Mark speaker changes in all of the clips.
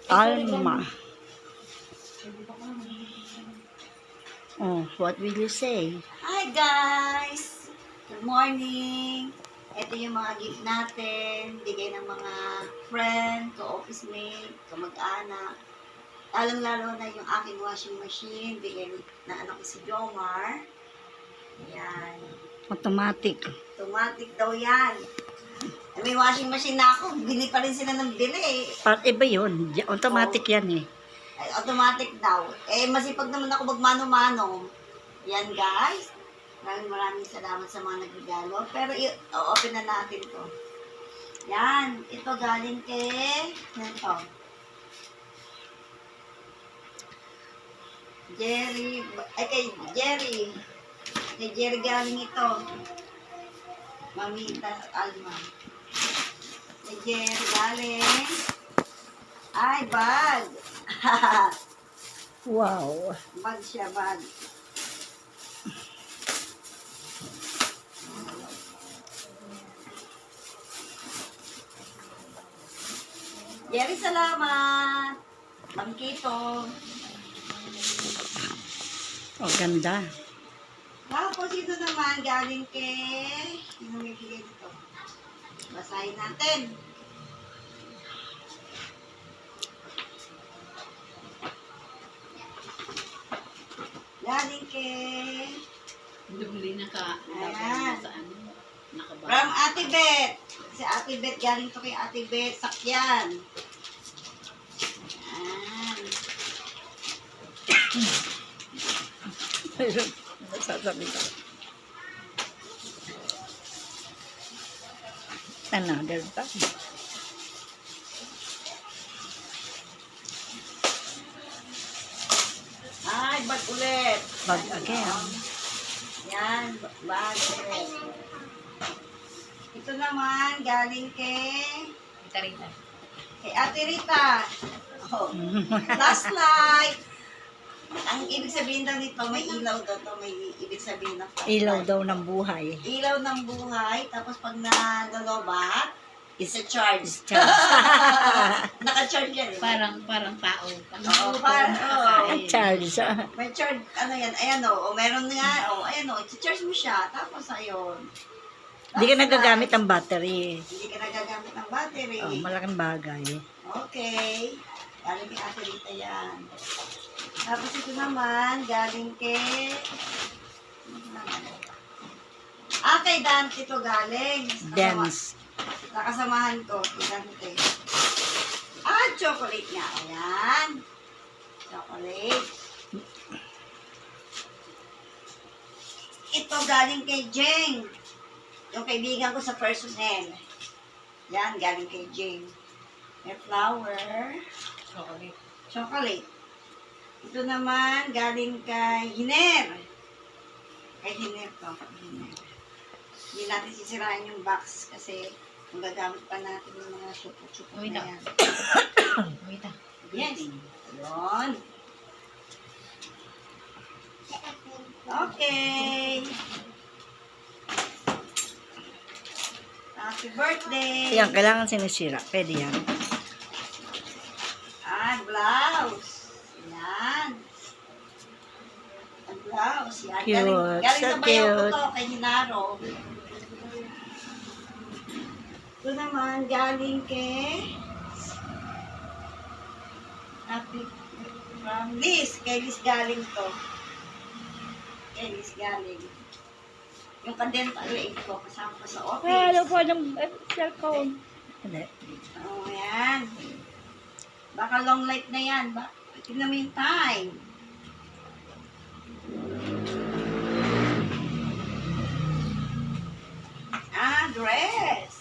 Speaker 1: Alma. Oh, what will you say?
Speaker 2: Hi guys! Good morning! Ito yung mga gift natin. Bigay ng mga friend, ka-office mate, kamag-anak. Lalong-lalo na yung aking washing machine. Bigay na anak ko si Jomar. Yan.
Speaker 1: Automatic.
Speaker 2: Automatic daw yan. May washing machine na ako. Bili pa rin sila ng bili.
Speaker 1: Iba yun. Automatic yan eh.
Speaker 2: Ay, automatic daw. Masipag naman ako magmano-mano. Yan guys. Maraming salamat sa mga nagregalo. Pero i-open na natin to. Yan. Ito galing kay... Yan to. Jerry. Ay, kay Jerry. Kay Jerry galing ito. Mamita Alma. Kay Jerry galing. Ay, bag.
Speaker 1: Wow.
Speaker 2: Bag siya, bag. Jerry, salamat. Bangkito.
Speaker 1: Oh, ganda.
Speaker 2: Tapos ito naman, galing kay... Sino may bigay dito? Basahin natin. Galing kay...
Speaker 3: Dubli na ka.
Speaker 2: Ayan.
Speaker 3: Sa ano? Nakabalik.
Speaker 2: From Ate Bet. Si Ate Bet, galing to kay Ate Bet. Sakyan. Ayan.
Speaker 1: Sasabi ko. Another bag.
Speaker 2: Ay, bag ulit.
Speaker 1: Bag again.
Speaker 2: Yan, bag ulit. Ito naman, galing kay...
Speaker 3: Tarita.
Speaker 2: Kay Ate Rita. Oh, last light. Ang ibig sabihin daw nito, may ilaw daw to, may ibig sabihin ng flashlight.
Speaker 1: Ilaw daw ng buhay.
Speaker 2: Ilaw ng buhay, tapos pag nalolobat, is a charge. Naka-charge yan. Eh.
Speaker 3: Parang tao.
Speaker 2: Oo, parang,
Speaker 1: Charge.
Speaker 2: may charge, ano yan, ayan o, meron nga, ayan o, i-charge mo siya, tapos ayun.
Speaker 1: Hindi ka nagagamit ng battery.
Speaker 2: Hindi ka nagagamit ng battery.
Speaker 1: Oh, malaking bagay.
Speaker 2: Okay. Galing kay Ate Rita yan. Tapos ito naman, galing kay... kay Dante ito galing.
Speaker 1: Dance.
Speaker 2: Nakasamahan ko, kay Dante. Chocolate nga. Ayan. Chocolate. Ito galing kay Jeng. Yung kaibigan ko sa personnel. Yan, galing kay Jeng. May flower.
Speaker 3: Chocolate.
Speaker 2: Chocolate. Ito naman, galing kay Hiner. Kay Hiner to. Hiner. Hindi natin sisirain yung box kasi magagamit pa natin yung mga supot-supot
Speaker 3: Wait
Speaker 2: na
Speaker 3: lang.
Speaker 2: yan.
Speaker 3: Wait ah.
Speaker 2: Yes. Yun. Okay. Happy birthday.
Speaker 1: Yan, kailangan sinisira. Pwede yan.
Speaker 2: Blouse. Yan. Ang blouse. Yan.
Speaker 1: Cute.
Speaker 2: Galing
Speaker 1: So
Speaker 2: sa bayaw ko
Speaker 1: cute.
Speaker 2: to, kay Hinaro. Ito naman, galing kay... Happy... From Liz. Kay Liz galing to. Kay Liz galing. Yung ka-dental aid ko, kasama ko sa office.
Speaker 1: Ano po ng cellphone? Hindi.
Speaker 2: Oh, yan. Baka long life na yan. Tignan mo yung time. Dress.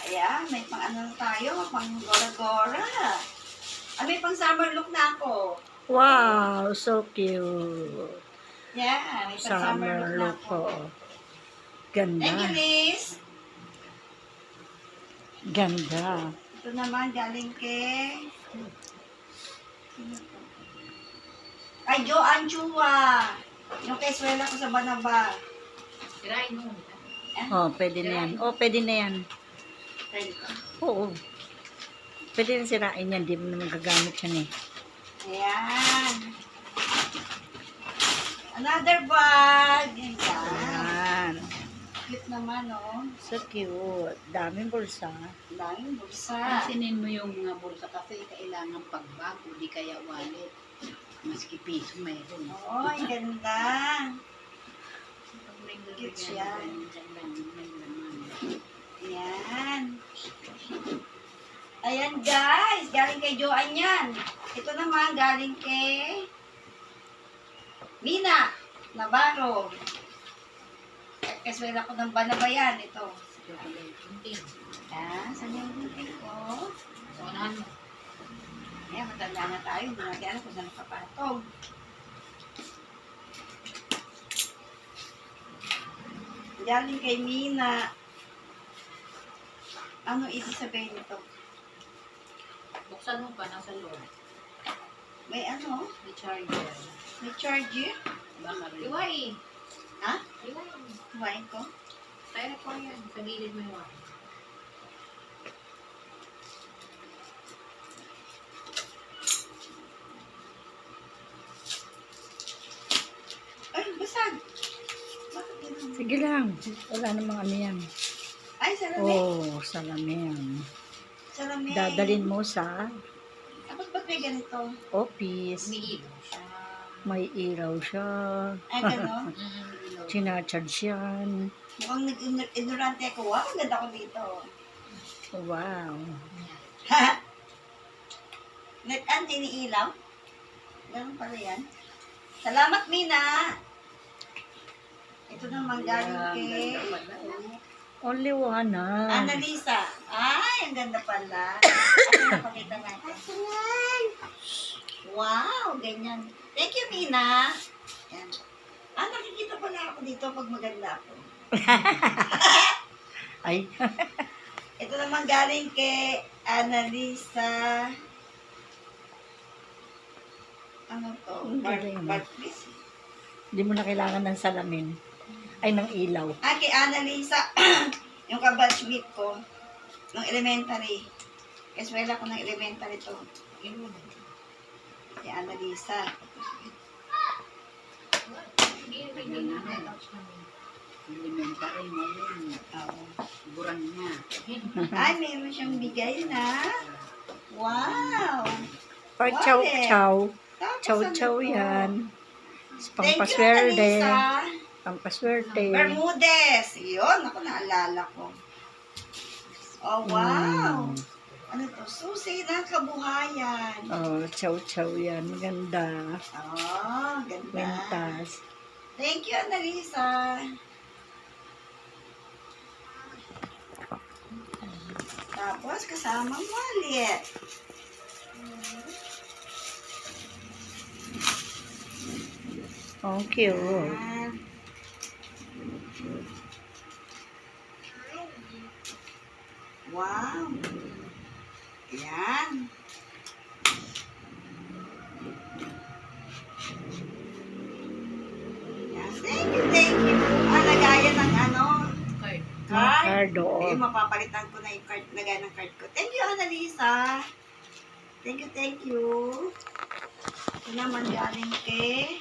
Speaker 2: Ayan, may pang ano tayo, pang gora-gora. May pang summer look na ako.
Speaker 1: Wow, so cute.
Speaker 2: Yeah, may pang summer look na
Speaker 1: Summer look
Speaker 2: ako.
Speaker 1: po.
Speaker 2: Thank you,
Speaker 1: Ganda.
Speaker 2: Liz.
Speaker 1: Ganda.
Speaker 2: Ito naman, galing kay... Kay Joanne Chua. Yung kay Swela ko sa Banaba.
Speaker 3: Tirain mo.
Speaker 1: Oh, pwede na yan. Oh, pwede na yan.
Speaker 2: Try ko.
Speaker 1: Oo. Pwede na sirain yan. Di mo naman gagamit yan eh.
Speaker 2: Ayan. Another bag. Ayan.
Speaker 1: Ayan.
Speaker 2: Cute naman, oh.
Speaker 1: So cute. Daming bulsa.
Speaker 2: Daming bulsa.
Speaker 3: Pansinin mo yung mga bulsa kasi kailangan pagbag o di kaya wallet. Maski piso mayroon.
Speaker 2: Oo, ang ganda.
Speaker 3: Pag may
Speaker 2: Cute
Speaker 3: bibigyan
Speaker 2: siya.
Speaker 3: ng ganyan, may laman.
Speaker 2: Ayan. Ayan, guys. Galing kay Joanne yan. Ito naman, galing kay Mina Navarro. Kaswela ko ng banabayan. Ito.
Speaker 3: Chocolate. Hindi.
Speaker 2: Ayan, saan yung gunting ko?
Speaker 3: So, unahan mo.
Speaker 2: Ayan, matanda na tayo. Hindi natin alam kung saan nakapatog. Galing kay Mina. Ano ibig sabihin nito?
Speaker 3: Buksan mo pa, nasa loob.
Speaker 2: May ano?
Speaker 3: May charger.
Speaker 2: May charger?
Speaker 3: Baka rin. Iwai.
Speaker 2: Ha?
Speaker 3: Iwai.
Speaker 2: Kumain ko?
Speaker 3: Tayo ko yan. Sa gilid mo iwai.
Speaker 2: Ay, basag. Bakit ganun?
Speaker 1: Sige lang. Wala namang ano yan.
Speaker 2: Ay, salamin.
Speaker 1: Oh, salamin.
Speaker 2: Salamin.
Speaker 1: Dadalin mo sa
Speaker 2: Tapos ba't may ganito?
Speaker 1: office.
Speaker 3: Umiilaw siya.
Speaker 1: May ilaw siya.
Speaker 2: Ay, gano'n?
Speaker 3: Umiilaw.
Speaker 1: Sinacharge yan.
Speaker 2: Mukhang nag-ignorante ako. Wow, ang ganda ko dito.
Speaker 1: Wow.
Speaker 2: Ha? Nag-anti ni ilaw? Ganun pala yan. Salamat, Mina. Ito naman galing kay
Speaker 1: Only one na.
Speaker 2: Annalisa. Ay, ang ganda pala. Ano napakita natin? Wow, ganyan. Thank you, Mina. Yan. Ah, nakikita pala ako dito pag maganda ako.
Speaker 1: Ay.
Speaker 2: Ito naman galing kay Annalisa. Ano to?
Speaker 1: Ang galing, no?
Speaker 2: Please.
Speaker 1: Hindi mo na kailangan ng salamin. Ay, ng ilaw.
Speaker 2: Ah, kay Annalisa. Yung kabatchmate ko. Nung elementary. Eswela ko ng elementary to. Si Annalisa.
Speaker 3: Elementary mo yun.
Speaker 2: Oo.
Speaker 3: Burang niya.
Speaker 2: Ay, meron siyang bigay na. Wow!
Speaker 1: Pa
Speaker 2: Wallet.
Speaker 1: chow chow.
Speaker 2: Tapos
Speaker 1: Chow
Speaker 2: ano
Speaker 1: chow
Speaker 2: to?
Speaker 1: yan.
Speaker 2: Thank you,
Speaker 1: Pampaswerte.
Speaker 2: Annalisa.
Speaker 1: Pampaswerte.
Speaker 2: Bermudez. Yun, ako naalala ko. Oh, wow!
Speaker 1: Mm.
Speaker 2: Ano to? Susi ng kabuhayan.
Speaker 1: Oh, chow chow yan. Maganda.
Speaker 2: Oh, ganda.
Speaker 1: Mentas.
Speaker 2: Thank you, Annalisa. Tapos, kasama wallet.
Speaker 1: Thank you.
Speaker 2: Yan. Wow. Yan. Yan. Thank you. Ah, lagayan ng ano,
Speaker 3: Okay.
Speaker 1: Card,
Speaker 2: card.
Speaker 1: oo.
Speaker 2: Eh, mapapalitan ko na yung card, lagayan ng card ko. Thank you, Annalisa. Thank you, thank you. Ito naman galing kay